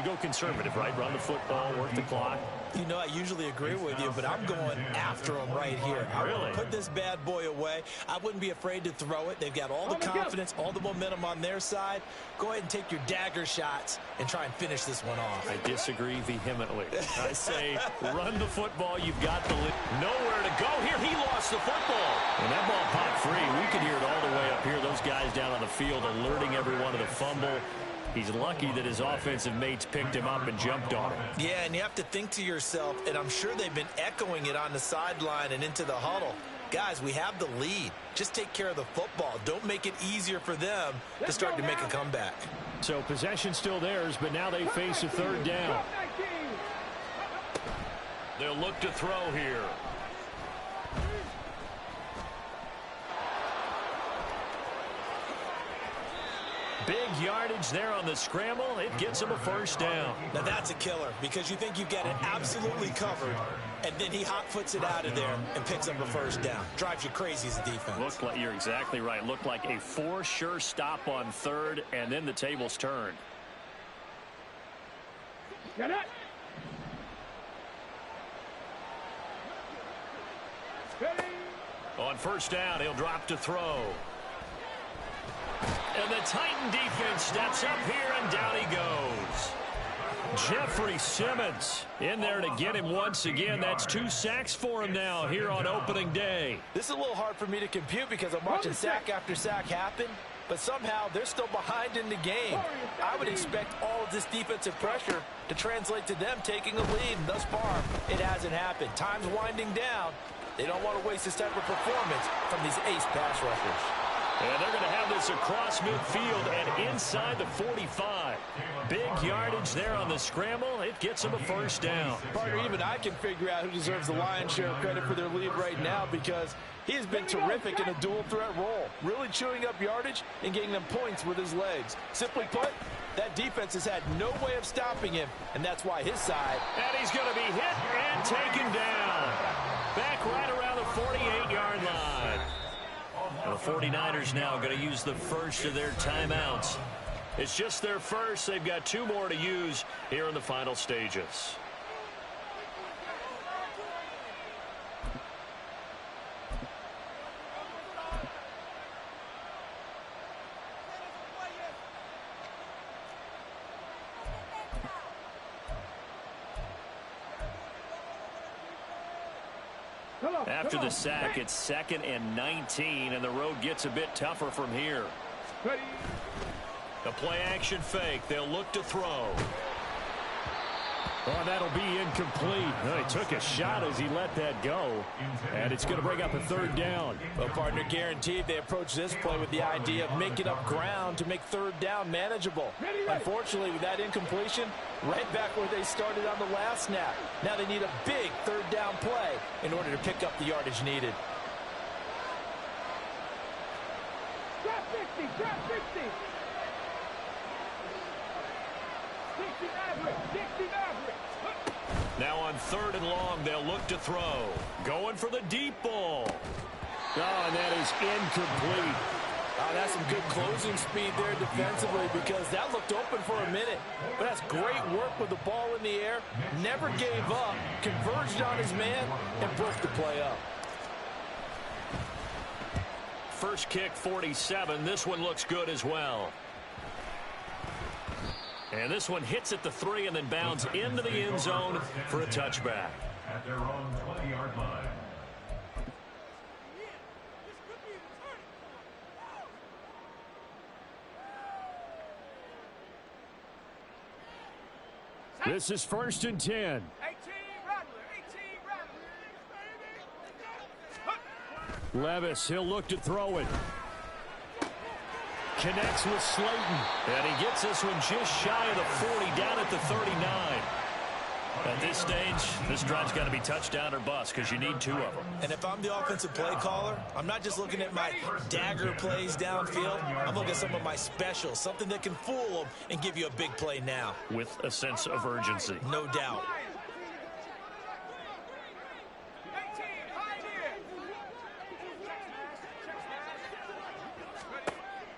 go conservative, right? Run the football, work the clock. You know, I usually agree with you, but I'm going after them right here. I Really? put this bad boy away. I wouldn't be afraid to throw it. They've got all the confidence, all the momentum on their side. Go ahead and take your dagger shots and try and finish this one off. I disagree vehemently. I say run the football. You've got the lead. Nowhere to go here. He lost the football. And that ball popped free. We could hear it all the way up here. Those guys down on the field alerting everyone of the fumble. He's lucky that his offensive mates picked him up and jumped on him. Yeah, and you have to think to yourself, and I'm sure they've been echoing it on the sideline and into the huddle. Guys, we have the lead. Just take care of the football. Don't make it easier for them to start to make a comeback. So possession still theirs, but now they face a 3rd down. They'll look to throw here. Big yardage there on the scramble. It gets him a 1st down. Now that's a killer because you think you've got it absolutely covered, and then he hot-foots it out of there and picks up a 1st down. Drives you crazy as a defense. Looked like, you're exactly right. Looked like a for-sure stop on 3rd, and then the tables turned. Get it. On 1st down, he'll drop to throw. And the Titan defense steps up here, and down he goes. Jeffrey Simmons in there to get him once again. That's 2 sacks for him now here on opening day. This is a little hard for me to compute because I'm watching sack after sack happen. but somehow they're still behind in the game. I would expect all of this defensive pressure to translate to them taking a lead, and thus far, it hasn't happened. Time's winding down. They don't want to waste this type of performance from these ace pass rushers. And they're going to have this across midfield and inside the 45. Big yardage there on the scramble. It gets them a first down. Partner, even I can figure out who deserves the lion's share of credit for their lead right now, because he has been terrific in a dual threat role, really chewing up yardage and getting them points with his legs. Simply put, that defense has had no way of stopping him, and that's why his side. And he's going to be hit and taken down. Back right around the 48-yard line. The 49ers now going to use the first of their timeouts. It's just their first. They've got 2 more to use here in the final stages. After the sack, it's 2nd and 19, and the road gets a bit tougher from here. The play action fake. They'll look to throw. Oh, that'll be incomplete. He took a shot as he let that go, and it's going to bring up a 3rd down. Well, partner, guaranteed they approach this play with the idea of making up ground to make 3rd down manageable. Unfortunately, with that incompletion, right back where they started on the last snap. Now they need a big 3rd down play in order to pick up the yardage needed. Drop 60, drop 60. 60 Maverick, 60 Maverick. Now on 3rd and long, they'll look to throw. Going for the deep ball. Oh, and that is incomplete. Oh, that's some good closing speed there defensively, because that looked open for a minute. But that's great work with the ball in the air. Never gave up, converged on his man, and broke the play up. First kick, 47. This one looks good as well. And this one hits at the 3 and then bounds into the end zone for a touchback. At their own 20-yard line. This is 1st and 10. 18 Rattler. Levis, he'll look to throw it. Connects with Slayton. And he gets this one just shy of the 40, down at the 39. At this stage, this drive's got to be touchdown or bust, because you need 2 of them. And if I'm the offensive play caller, I'm not just looking at my dagger plays downfield. I'm looking at some of my specials, something that can fool them and give you a big play now. With a sense of urgency. No doubt.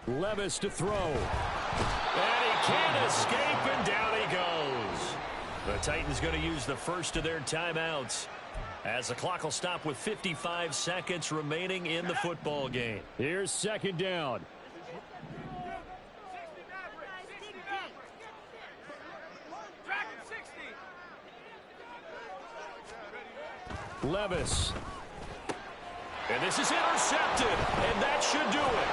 Levis to throw. And he can't escape, and down he goes. The Titans going to use the first of their timeouts, as the clock will stop with 55 seconds remaining in the football game. Here's 2nd down. Levis. And this is intercepted, and that should do it.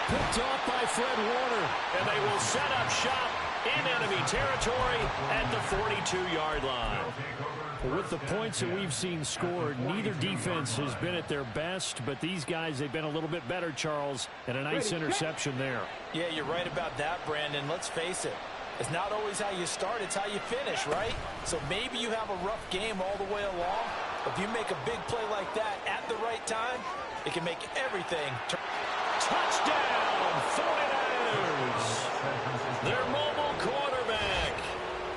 Picked off by Fred Warner, and they will set up shop in enemy territory at the 42-yard line. With the points that we've seen scored, neither defense has been at their best, but these guys, they've been a little bit better, Charles, and a nice interception there. Yeah, you're right about that, Brandon. Let's face it. It's not always how you start, it's how you finish, right? So maybe you have a rough game all the way along, but if you make a big play like that at the right time, it can make everything turn. Touchdown, 49ers. Their mobile quarterback,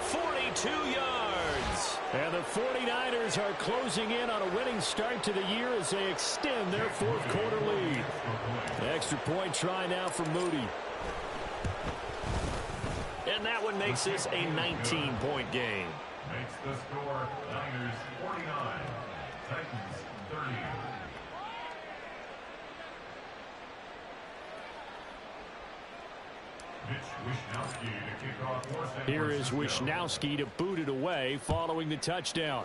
42 yards. And the 49ers are closing in on a winning start to the year as they extend their 4th quarter lead. Extra point try now for Moody. And that one makes this a 19-point game. Makes the score Niners 49, Titans 30. Here is Wishnowsky to boot it away following the touchdown.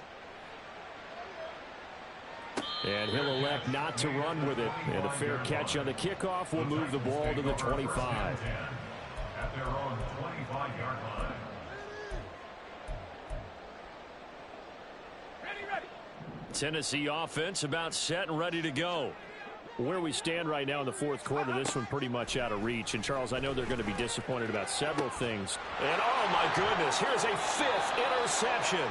And he'll elect not to run with it. And a fair catch on the kickoff will move the ball to the 25. At their own 25-yard line. Ready. Tennessee offense about set and ready to go. Where we stand right now in the fourth quarter, this one pretty much out of reach. And, Charles, I know they're going to be disappointed about several things. And, oh, my goodness, here's a fifth interception.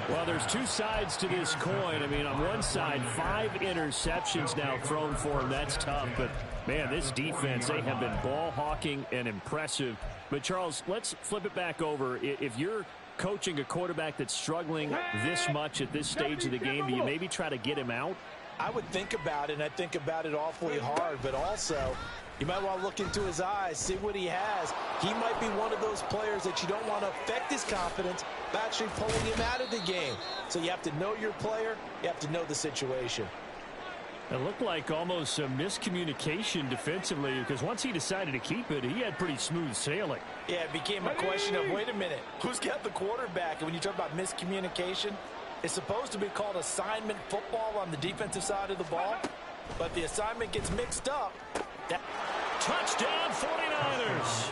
Well, there's two sides to this coin. I mean, on one side, 5 interceptions now thrown for him. That's tough. But, man, this defense, they have been ball hawking and impressive. But, Charles, let's flip it back over. If you're coaching a quarterback that's struggling this much at this stage of the game, do you maybe try to get him out? I would think about it, and I think about it awfully hard, but also you might want to look into his eyes, see what he has. He might be one of those players that you don't want to affect his confidence by actually pulling him out of the game. So you have to know your player, you have to know the situation. It looked like almost a miscommunication defensively, because once he decided to keep it, he had pretty smooth sailing. Yeah, it became a question of, wait a minute, who's got the quarterback? And when you talk about miscommunication, it's supposed to be called assignment football on the defensive side of the ball, but the assignment gets mixed up. Touchdown 49ers.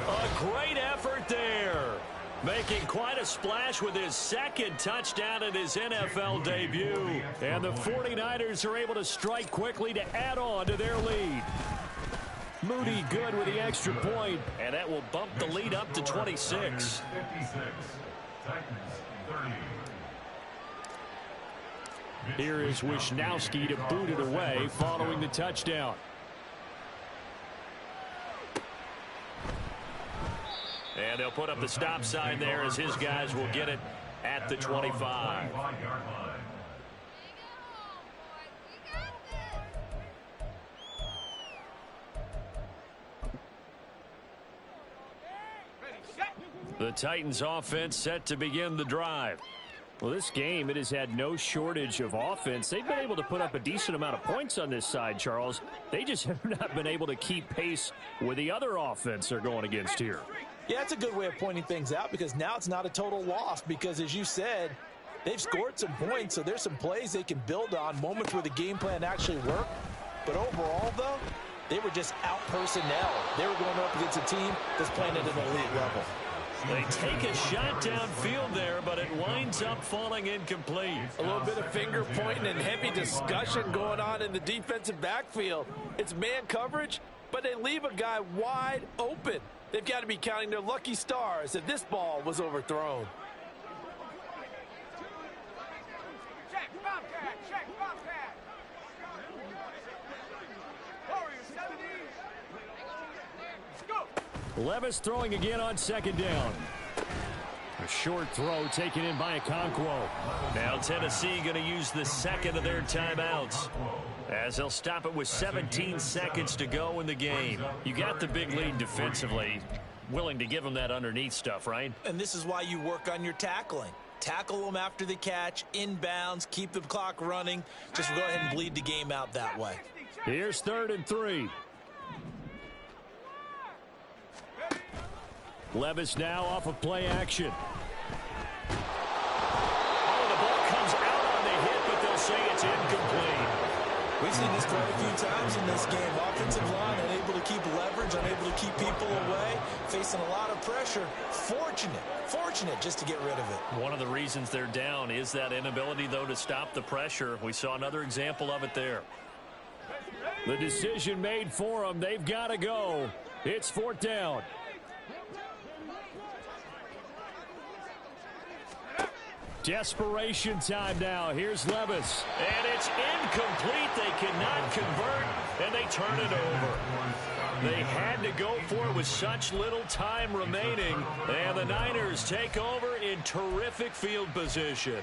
A great effort there. Making quite a splash with his second touchdown in his NFL debut. And the 49ers are able to strike quickly to add on to their lead. Moody good with the extra point, and that will bump the lead up to 26. 56. Titans 30. Here is Wisnowski to boot it away following the touchdown. And they'll put up the stop sign there as his guys will get it at the 25. The Titans offense set to begin the drive. Well, this game, it has had no shortage of offense. They've been able to put up a decent amount of points on this side, Charles. They just have not been able to keep pace with the other offense they're going against here. Yeah, that's a good way of pointing things out, because now it's not a total loss, because as you said, they've scored some points, so there's some plays they can build on, moments where the game plan actually worked. But overall, though, they were just out personnel. They were going up against a team that's playing at an elite level. They take a shot downfield there, but it winds up falling incomplete. A little bit of finger pointing and heavy discussion going on in the defensive backfield. It's man coverage, but they leave a guy wide open. They've got to be counting their lucky stars that this ball was overthrown. Check, Bobcat, check, Bobcat. Warriors 70. Go. Levis throwing again on second down. A short throw taken in by Okonkwo. Now Tennessee going to use the second of their timeouts, as they'll stop it with 17 seconds to go in the game. You got the big lead defensively. Willing to give them that underneath stuff, right? And this is why you work on your tackling. Tackle them after the catch, inbounds, keep the clock running. Just go ahead and bleed the game out that way. Here's 3rd and 3. Levis now off of play action. Oh, the ball comes out on the hit, but they'll say it's incomplete. We've seen this quite a few times in this game. Offensive line unable to keep leverage, unable to keep people away, facing a lot of pressure. Fortunate just to get rid of it. One of the reasons they're down is that inability, though, to stop the pressure. We saw another example of it there. The decision made for them. They've got to go. It's 4th down. Desperation time now. Here's Levis. And it's incomplete. They cannot convert, and they turn it over. They had to go for it with such little time remaining, and the Niners take over in terrific field position.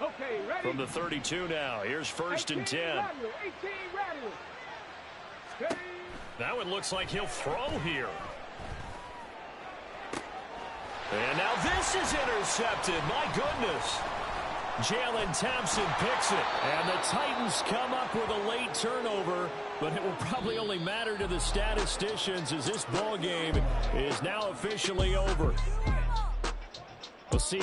Okay, ready? From the 32 now, here's 1st and 10. 18 radius. Steady. Now it looks like he'll throw here. And now this is intercepted. My goodness. Jalen Thompson picks it. And the Titans come up with a late turnover, but it will probably only matter to the statisticians as this ball game is now officially over. We'll see